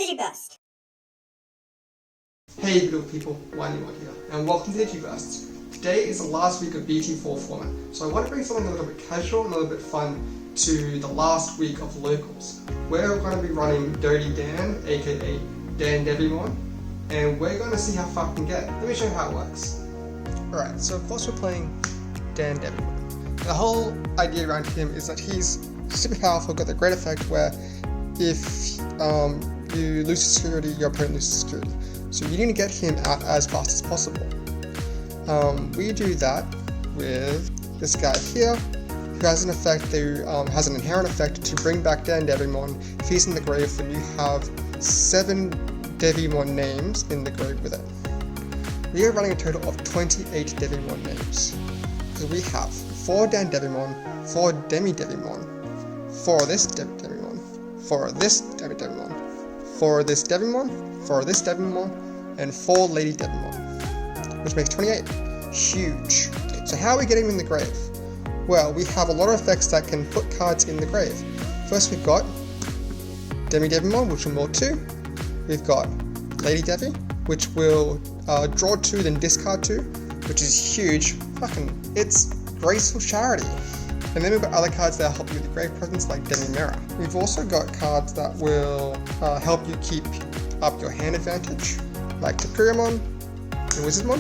Digiburst. Hey little people, Windywood here, and welcome to Digiburst. Today is the last week of BT4 format, so I want to bring something a little bit casual and a little bit fun to the last week of locals. We're going to be running Dirty Dan, aka Dan Devimon, and we're going to see how far we can get. Let me show you how it works. Alright, so of course we're playing Dan Devimon. The whole idea around him is that he's super powerful, got the great effect where if you lose security, your opponent loses security. So you need to get him out as fast as possible. We do that with this guy here, who has an effect that has an inherent effect to bring back Dan Devimon if he's in the grave when you have 7 Devimon names in the grave with it. We are running a total of 28 Devimon names. So we have 4 Dan Devimon, 4 Demi Devimon, 4 this Devimon, 4 this Demi Devimon, 4 this Devimon, 4 this Devimon, and 4 Lady Devimon, which makes 28. Huge. So how are we getting them in the grave? Well, we have a lot of effects that can put cards in the grave. First we've got Demi Devimon, which will mill 2. We've got Lady Devi, which will draw 2 then discard 2, which is huge. It's graceful charity. And then we've got other cards that help you with the grave presence, like Demi Mirror. We've also got cards that will help you keep up your hand advantage, like Takuramon and Wizardmon.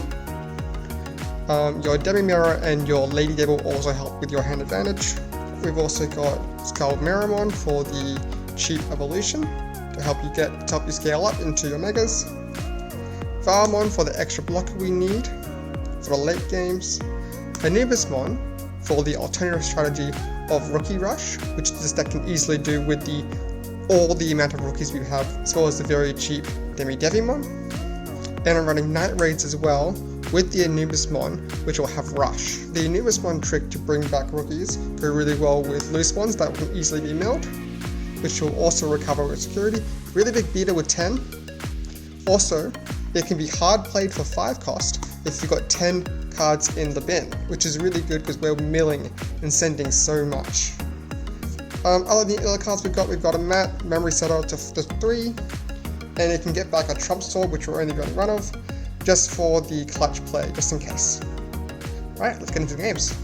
Your Demi Mirror and your Lady Devi will also help with your hand advantage. We've also got Skull Miramon for the cheap evolution to help you scale up into your megas. Varamon for the extra blocker we need for the late games. Anubismon for the alternative strategy of Rookie Rush, which this deck can easily do with all the amount of rookies we have, as well as the very cheap Demi Devimon. And I'm running Night Raids as well with the Anubismon, which will have Rush. The Anubismon trick to bring back rookies go really well with loose ones that can easily be milled, which will also recover with security. Really big beater with 10. Also, it can be hard played for 5 cost if you've got 10 cards in the bin, which is really good because we're milling and sending so much. Other cards we've got a Mat, Memory Setter to 3, and it can get back a Trump Sword, which we're only going to run of, just for the clutch play, just in case. Right, let's get into the games.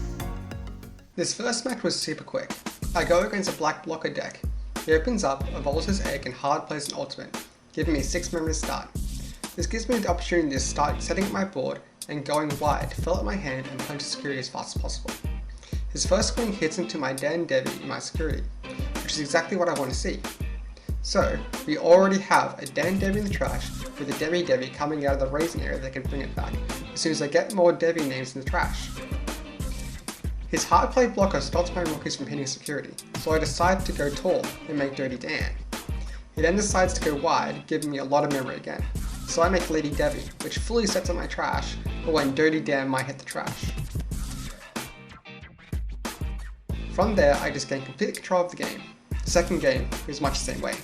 This first match was super quick. I go against a black blocker deck. He opens up, evolves his egg, and hard plays an ultimate, giving me 6 memory to start. This gives me the opportunity to start setting up my board and going wide to fill up my hand and punch security as fast as possible. His first swing hits into my Dan Devi in my security, which is exactly what I want to see. So, we already have a Dan Devi in the trash with a Demi Devi coming out of the raising area that can bring it back as soon as I get more Devi names in the trash. His hard play blocker stops my rookies from hitting security, so I decide to go tall and make Dirty Dan. He then decides to go wide, giving me a lot of memory again. So I make Lady Devi, which fully sets up my trash for when Dirty Dan might hit the trash. From there, I just gain complete control of the game. The second game is much the same way.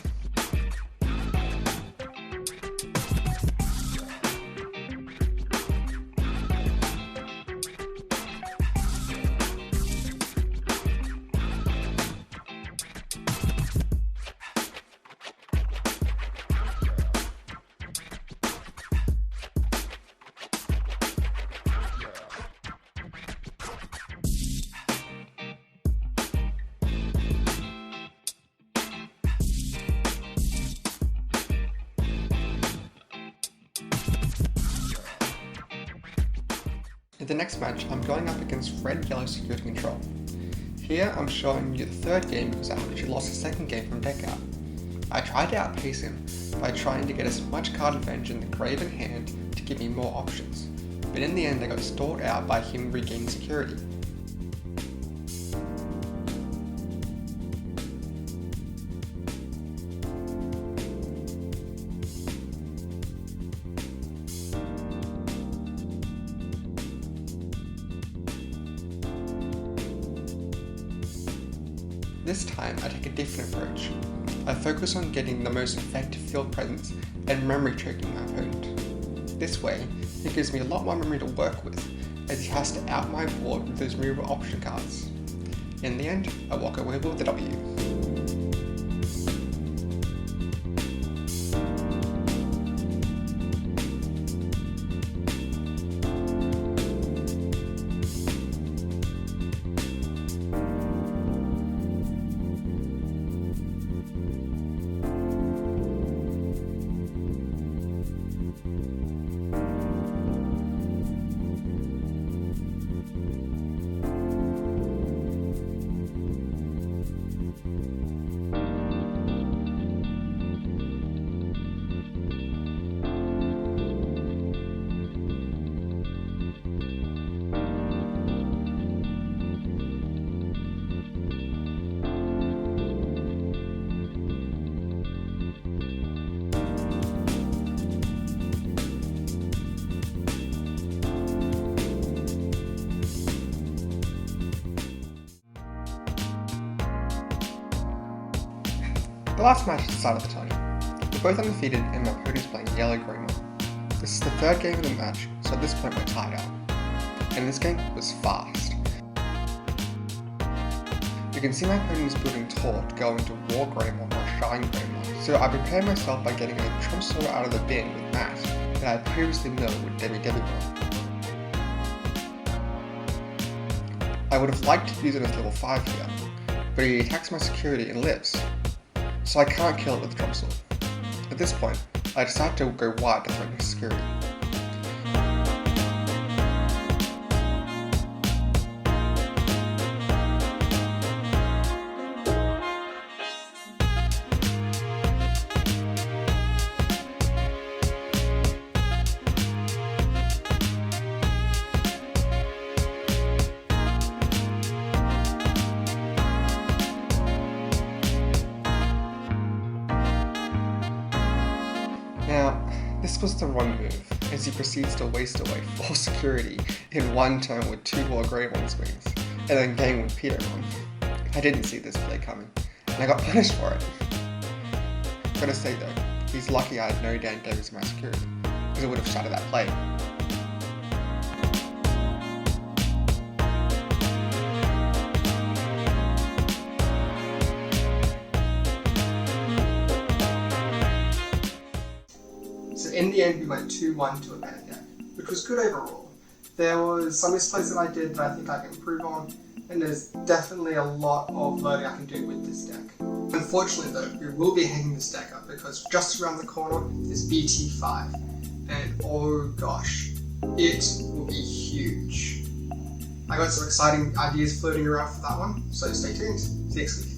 In the next match, I'm going up against Red-Yellow Security Control. Here I'm showing you the 3rd game because I actually lost the 2nd game from deck out. I tried to outpace him by trying to get as much card advantage in the grave in hand to give me more options, but in the end I got stalled out by him regaining security. This time I take a different approach. I focus on getting the most effective field presence and memory choking my opponent. This way, it gives me a lot more memory to work with, as he has to out my board with his removal option cards. In the end, I walk away with the W. The last match is the start of the tourney. We're both undefeated and my opponent's playing Yellow Green. This is the third game of the match, so at this point we're tied up. And this game was fast. You can see my opponent is building tall to go into War Greymon or Shine Greymon, so I prepared myself by getting a Trump Sword out of the bin with Matt that I had previously known with Debbie Devimon. I would have liked to use it as level 5 here, but he attacks my security and lives, so I can't kill it with the Trump Sword. At this point, I decide to go wide to threaten his security. Now, this was the wrong move, as he proceeds to waste away 4 security in one turn with 2 more Greymon swings, and then gang with Pitomon. I didn't see this play coming, and I got punished for it. Gotta say though, he's lucky I had no Dan Davis in my security, because it would have shattered that play. So in the end we went 2-1 to a better deck, which was good overall. There was some misplays that I did that I think I can improve on, and there's definitely a lot of learning I can do with this deck. Unfortunately though, we will be hanging this deck up because just around the corner is BT5, and oh gosh, it will be huge. I got some exciting ideas floating around for that one, so stay tuned. See you next week.